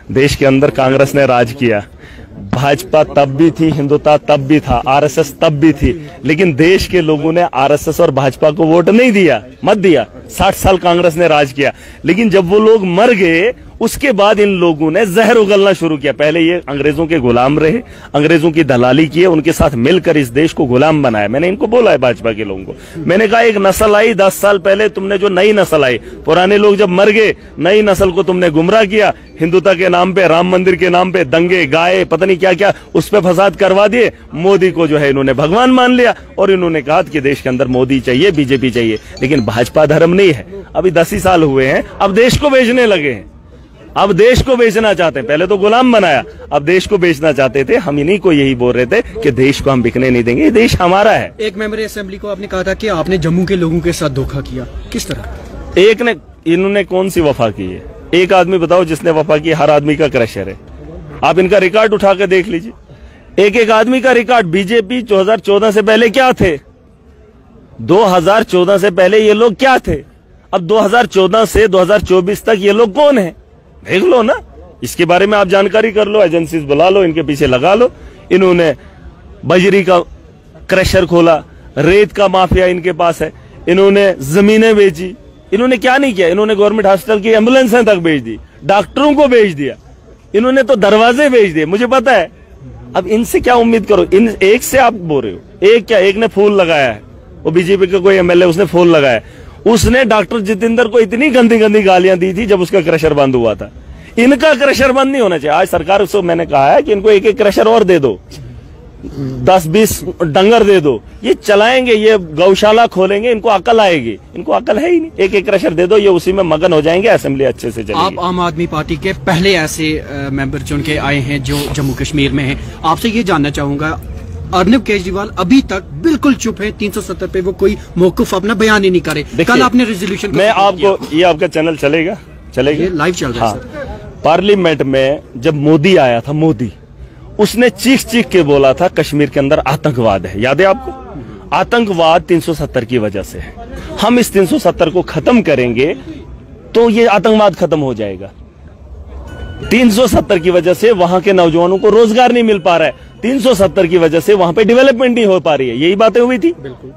देश के अंदर कांग्रेस ने राज किया, भाजपा तब भी थी, हिंदुत्व तब भी था, आरएसएस तब भी थी, लेकिन देश के लोगों ने आरएसएस और भाजपा को वोट नहीं दिया, मत दिया। 60 साल कांग्रेस ने राज किया, लेकिन जब वो लोग मर गए उसके बाद इन लोगों ने जहर उगलना शुरू किया। पहले ये अंग्रेजों के गुलाम रहे, अंग्रेजों की दलाली की, उनके साथ मिलकर इस देश को गुलाम बनाया। मैंने इनको बोला है भाजपा के लोगों को, मैंने कहा एक नस्ल आई 10 साल पहले, तुमने जो नई नस्ल आई, पुराने लोग जब मर गए, नई नस्ल को तुमने गुमराह किया, हिंदुत्व के नाम पे, राम मंदिर के नाम पे दंगे, गाय, पता नहीं क्या क्या उस पे फसाद करवा दिए। मोदी को जो है इन्होंने भगवान मान लिया और इन्होंने कहा कि देश के अंदर मोदी चाहिए, बीजेपी चाहिए, लेकिन भाजपा धर्म नहीं है। अभी 10 ही साल हुए हैं, अब देश को बेचने लगे हैं, अब देश को बेचना चाहते हैं। पहले तो गुलाम बनाया, अब देश को बेचना चाहते थे। हम इन्हीं को यही बोल रहे थे कि देश को हम बिकने नहीं देंगे, देश हमारा है। एक मेंबर असेंबली को आपने कहा था कि आपने जम्मू के लोगों के साथ धोखा किया, किस तरह? एक ने, इन्होंने कौन सी वफा की है? एक आदमी बताओ जिसने वफा की? हर आदमी का क्रशर है, आप इनका रिकॉर्ड उठा के देख लीजिए, एक एक आदमी का रिकॉर्ड। बीजेपी 2014 से पहले क्या थे? 2014 से पहले ये लोग क्या थे? अब 2014 से 2024 तक ये लोग कौन है? देख लो ना, इसके बारे में आप जानकारी कर लो, एजेंसीज बुला लो, इनके पीछे लगा लो। इन्होंने बजरी का क्रशर खोला, रेत का माफिया इनके पास है, इन्होंने जमीनें बेची, इन्होंने क्या नहीं किया? इन्होंने गवर्नमेंट हॉस्पिटल की एम्बुलेंसें तक बेच दी, डॉक्टरों को बेच दिया, इन्होंने तो दरवाजे बेच दिए, मुझे पता है। अब इनसे क्या उम्मीद करो? इन एक से आप बोल रहे हो, एक क्या, एक ने फूल लगाया है, वो बीजेपी का कोई एमएलए, उसने फूल लगाया, उसने डॉक्टर जितेंद्र को इतनी गंदी गंदी गालियां दी थी जब उसका क्रशर बंद हुआ था। इनका क्रशर बंद नहीं होना चाहिए। आज सरकार को मैंने कहा है कि इनको एक एक क्रशर और दे दो, 10-20 डंगर दे दो, ये चलाएंगे, ये गौशाला खोलेंगे, इनको अकल आएगी। इनको अकल है ही नहीं, एक एक क्रशर दे दो, ये उसी में मगन हो जाएंगे, असेंबली अच्छे से चलेगी। आप आम आदमी पार्टी के पहले ऐसे मेंबर चुन के आए हैं जो जम्मू कश्मीर में हैं, आपसे ये जानना चाहूंगा, अरविंद केजरीवाल अभी तक बिल्कुल चुप है, 370 पे वो कोई मौकूफ अपना बयान ही नहीं करे। कल आपने रेजोल्यूशन, मैं आपको, ये आपका चैनल चलेगा, लाइव चल रहा है सर। पार्लियामेंट में जब मोदी आया था, मोदी उसने चीख चीख के बोला था कश्मीर के अंदर आतंकवाद है, याद है आपको? आतंकवाद 370 की वजह से है, हम इस 370 को खत्म करेंगे तो ये आतंकवाद खत्म हो जाएगा। 370 की वजह से वहां के नौजवानों को रोजगार नहीं मिल पा रहा है, 370 की वजह से वहां पे डेवलपमेंट नहीं हो पा रही है, यही बातें हुई थी,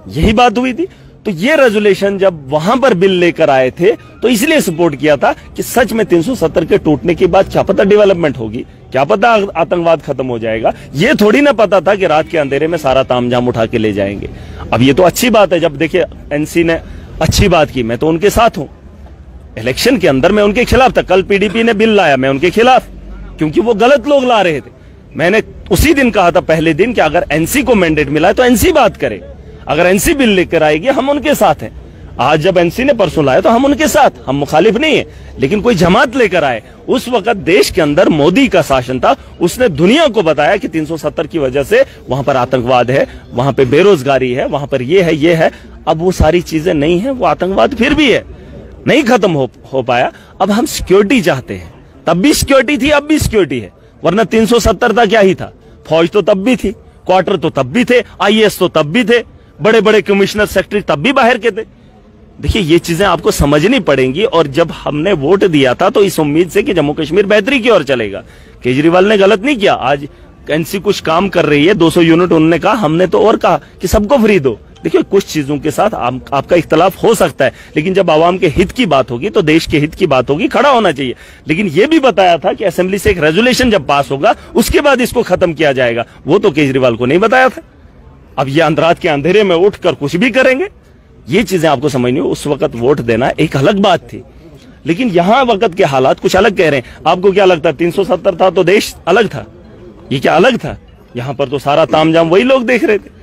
यही बात हुई थी। तो ये रेजोल्यूशन जब वहां पर बिल लेकर आए थे तो इसलिए सपोर्ट किया था कि सच में 370 के टूटने के बाद क्या पता डेवलपमेंट होगी, क्या पता आतंकवाद खत्म हो जाएगा। ये थोड़ी ना पता था कि रात के अंधेरे में सारा तामझाम उठा के ले जाएंगे। अब ये तो अच्छी बात है, जब देखिए एनसी ने अच्छी बात की, मैं तो उनके साथ हूं। इलेक्शन के अंदर मैं उनके खिलाफ था, कल पीडीपी ने बिल लाया, मैं उनके खिलाफ, क्योंकि वो गलत लोग ला रहे थे। मैंने उसी दिन कहा था, पहले दिन, कि अगर एनसी को मैंडेट मिला है तो एनसी बात करे, अगर एनसी बिल लेकर आएगी हम उनके साथ हैं। आज जब एनसी ने परसों लाया तो हम उनके साथ, हम मुखालिफ नहीं है, लेकिन कोई जमात लेकर आए। उस वक्त देश के अंदर मोदी का शासन था, उसने दुनिया को बताया कि 370 की वजह से वहां पर आतंकवाद है, वहां पर बेरोजगारी है, वहां पर ये है, ये है। अब वो सारी चीजें नहीं है, वो आतंकवाद फिर भी है, नहीं खत्म हो पाया। अब हम सिक्योरिटी चाहते हैं, तब भी सिक्योरिटी थी, अब भी सिक्योरिटी है, वरना 370 था क्या ही था। फौज तो तब भी थी, क्वार्टर तो तब भी थे, आईएएस तो तब भी थे, बड़े बड़े कमिश्नर सेक्रेटरी तब भी बाहर के थे। देखिए ये चीजें आपको समझनी पड़ेंगी। और जब हमने वोट दिया था तो इस उम्मीद से कि जम्मू कश्मीर बेहतरी की ओर चलेगा। केजरीवाल ने गलत नहीं किया, आज एनसी कुछ काम कर रही है, 200 यूनिट उन्होंने कहा, हमने तो और कहा कि सबको फ्री दो। देखिए कुछ चीजों के साथ आपका इख्तलाफ हो सकता है, लेकिन जब आवाम के हित की बात होगी तो देश के हित की बात होगी, खड़ा होना चाहिए। लेकिन यह भी बताया था कि असेंबली से एक रेजोल्यूशन जब पास होगा उसके बाद इसको खत्म किया जाएगा, वो तो केजरीवाल को नहीं बताया था। अब ये अंधरात के अंधेरे में उठकर कुछ भी करेंगे, ये चीजें आपको समझनी हो। उस वक्त वोट देना एक अलग बात थी, लेकिन यहां वक्त के हालात कुछ अलग कह रहे हैं। आपको क्या लगता है 370 था तो देश अलग था? ये क्या अलग था? यहां पर तो सारा तामझाम वही लोग देख रहे थे।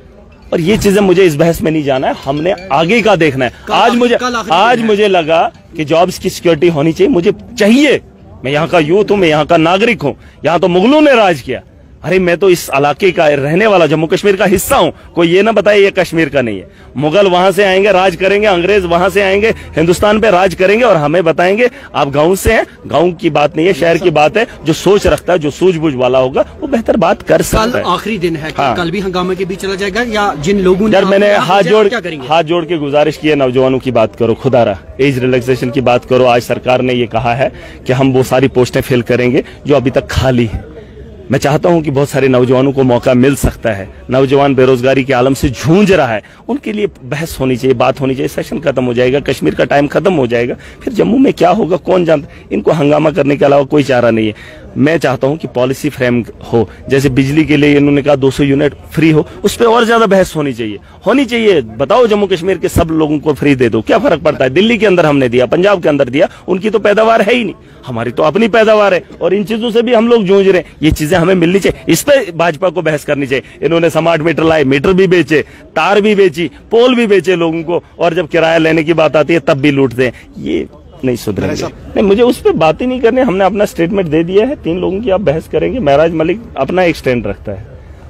और ये चीजें मुझे इस बहस में नहीं जाना है, हमने आगे का देखना है। आज मुझे लगा कि जॉब्स की सिक्योरिटी होनी चाहिए, मुझे चाहिए। मैं यहाँ का यूथ हूं, मैं यहाँ का नागरिक हूं, यहाँ तो मुगलों ने राज किया, अरे मैं तो इस इलाके का रहने वाला, जम्मू कश्मीर का हिस्सा हूं। कोई ये ना बताए ये कश्मीर का नहीं है। मुगल वहां से आएंगे, राज करेंगे, अंग्रेज वहां से आएंगे, हिंदुस्तान पे राज करेंगे और हमें बताएंगे आप गांव से हैं। गांव की बात नहीं है, शहर की बात है। जो सोच रखता है, जो सूझबूझ वाला होगा, वो बेहतर बात कर सकता है। कल आखिरी दिन है, हाँ। कल भी हंगामे के बीच चला जाएगा या जिन लोगों ने यार मैंने हाथ क्या जोड़ के गुजारिश की है, नौजवानों की बात करो, खुदारा एज रिलैक्सेशन की बात करो। आज सरकार ने ये कहा है कि हम वो सारी पोस्टें फिल करेंगे जो अभी तक खाली है। मैं चाहता हूं कि बहुत सारे नौजवानों को मौका मिल सकता है। नौजवान बेरोजगारी के आलम से जूझ रहा है, उनके लिए बहस होनी चाहिए, बात होनी चाहिए। सेशन खत्म हो जाएगा, कश्मीर का टाइम खत्म हो जाएगा, फिर जम्मू में क्या होगा कौन जानता। इनको हंगामा करने के अलावा कोई चारा नहीं है। मैं चाहता हूं कि पॉलिसी फ्रेम हो, जैसे बिजली के लिए इन्होंने कहा 200 यूनिट फ्री हो, उस पर और ज्यादा बहस होनी चाहिए। बताओ जम्मू कश्मीर के सब लोगों को फ्री दे दो, क्या फर्क पड़ता है। दिल्ली के अंदर हमने दिया, पंजाब के अंदर दिया, उनकी तो पैदावार है ही नहीं, हमारी तो अपनी पैदावार है और इन चीजों से भी हम लोग जूझ रहे हैं। ये चीजें हमें मिलनी चाहिए, इस पे भाजपा को बहस करनी चाहिए। इन्होंने स्मार्ट मीटर लाए, मीटर भी बेचे, तार भी बेची, पोल भी बेचे लोगों को, और जब किराया लेने की बात आती है तब भी लूटते हैं। ये नहीं सुधरेंगे। नहीं, मुझे उस पर बात ही नहीं करनी। हमने अपना स्टेटमेंट दे दिया है। 3 लोगों की आप बहस करेंगे, महराज मलिक अपना एक स्टैंड रखता है,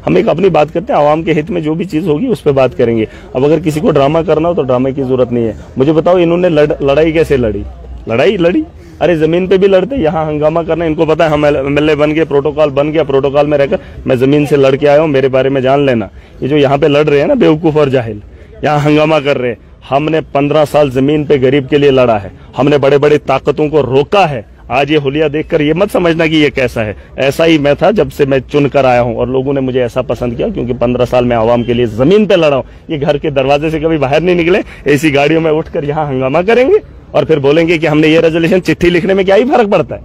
हम एक अपनी बात करते हैं। आवाम के हित में जो भी चीज होगी उस पर बात करेंगे। अब अगर किसी को ड्रामा करना हो तो ड्रामे की जरूरत नहीं है। मुझे बताओ इन्होंने लड़ाई कैसे लड़ी? लड़ी अरे जमीन पे भी लड़ते, यहाँ हंगामा करना। इनको पता है हम एमएलए बन गए, प्रोटोकॉल बन गया, प्रोटोकॉल में रहकर मैं जमीन से लड़ के आया हूँ, मेरे बारे में जान लेना। ये जो यहाँ पे लड़ रहे हैं ना बेवकूफ और जाहिल, यहाँ हंगामा कर रहे हैं। हमने 15 साल जमीन पे गरीब के लिए लड़ा है, हमने बड़े बड़े ताकतों को रोका है। आज ये हुलिया देखकर ये मत समझना कि ये कैसा है। ऐसा ही मैं था जब से मैं चुन कर आया हूं और लोगों ने मुझे ऐसा पसंद किया क्योंकि 15 साल में आवाम के लिए जमीन पे लड़ा हूं। ये घर के दरवाजे से कभी बाहर नहीं निकले, ऐसी गाड़ियों में उठकर यहाँ हंगामा करेंगे और फिर बोलेंगे कि हमने ये रेजोल्यूशन। चिट्ठी लिखने में क्या ही फर्क पड़ता है,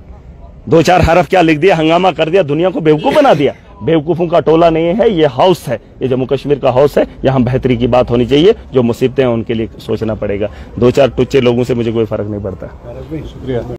2-4 हरफ क्या लिख दिया, हंगामा कर दिया, दुनिया को बेवकूफ बना दिया। बेवकूफों का टोला नहीं है, ये हाउस है, ये जम्मू कश्मीर का हाउस है। यहाँ बेहतरी की बात होनी चाहिए, जो मुसीबतें हैं उनके लिए सोचना पड़ेगा। 2-4 टुच्चे लोगों से मुझे कोई फर्क नहीं पड़ता।